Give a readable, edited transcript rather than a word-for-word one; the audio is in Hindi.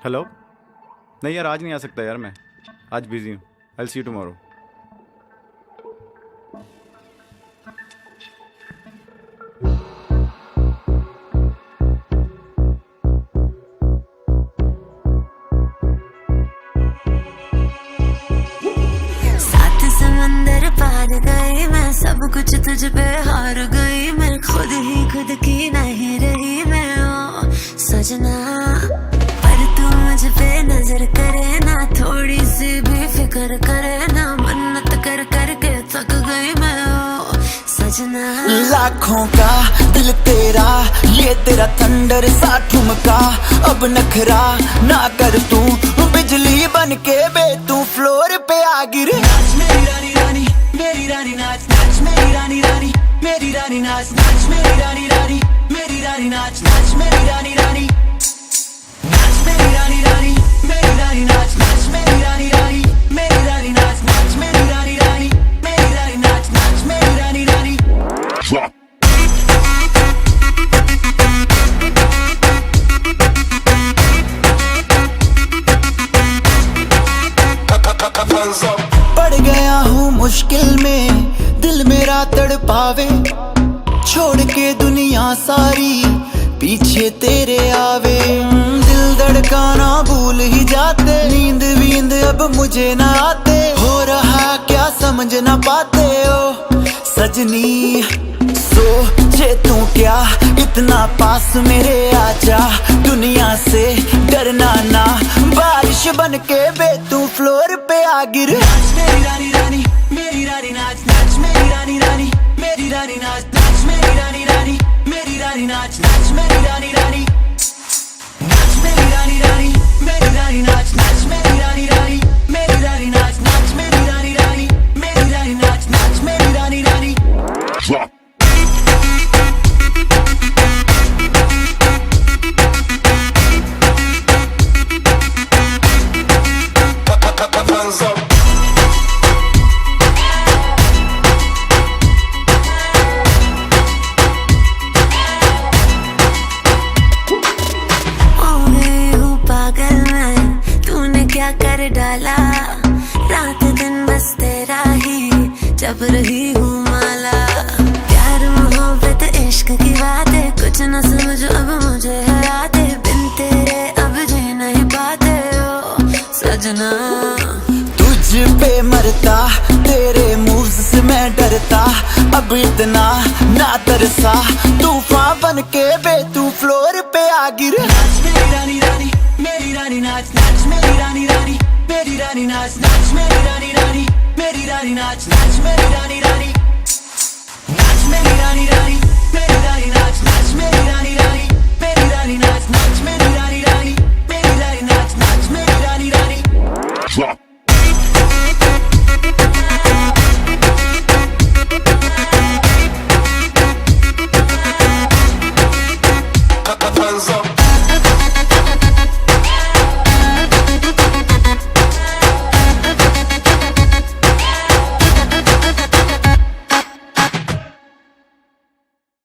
हेलो। नहीं यार, आज नहीं आ सकता यार, मैं आज बिजी हूँ। आई सी यू टुमारो। सात समंदर पार गई मैं, सब कुछ तुझ पे हार गई मैं, खुद ही खुद की नहीं रही मैं ओ सजना। पर तू मुझ पे नजर करे ना, थोड़ी सी भी फिक्र करे ना, मन्नत कर करके थक गई मैं ओ सजना। लाखों का दिल तेरा, ये तेरा थंडर सा ठुमका, अब नखरा ना कर तू, बिजली बन के बे तू फ्लोर पे आ गिरे। नाच मेरी रानी रानी, मेरी रानी नाच नाच मेरी रानी रानी, मेरी रानी नाच नाच मेरी रानी रानी, मेरी रानी नाच नाच मेरी रानी रानी, नाच मेरी रानी रानी, मेरी रानी नाच नाच मेरी रानी रानी, मेरी रानी नाच नाच मेरी रानी रानी, मेरी रानी नाच नाच मेरी रानी रानी। पड़ गया हूँ मुश्किल में, दिल मेरा तड़पावे, छोड़ के दुनिया सारी पीछे तेरे आवे। दिल धड़काना भूल ही जाते, नींद वींद अब मुझे ना आते, हो रहा क्या समझ ना पाते ओ सजनी। सोचे तू क्या इतना पास मेरे आजा, दुनिया से डरना ना, बारिश बन के बे तू फ्लोर पे आ गिर। नाच मेरी रानी रानी, मेरी रानी नाच नाच मेरी रानी रानी, मेरी रानी नाच नाच मेरी रानी रानी, मेरी रानी नाच नाच मेरी रानी रानी, नाच मेरी रानी रानी, मेरी रानी नाच नाच मेरी रानी रानी, मेरी रानी नाच नाच मेरी रानी रानी, मेरी रानी नाच नाच मेरी रानी रानी। क्या कर डाला, रात दिन बस तेरा ही जब रही हूँ माला। प्यार मोहब्बत इश्क की बातें कुछ न समझ अब मुझे है आते, बिन तेरे अब जी नहीं पाते ओ सजना। तुझ पे मरता, तेरे मूव्स से मैं डरता, अब इतना ना तरसा, तूफान बन के बे तू फ्लोर पे आ गिर। नाच मेरी रानी रानी, मेरी रानी नाच नाच मेरी रानी रानी, मेरी रानी नाच नाच मेरी रानी रानी, मेरी रानी नाच नाच मेरी रानी।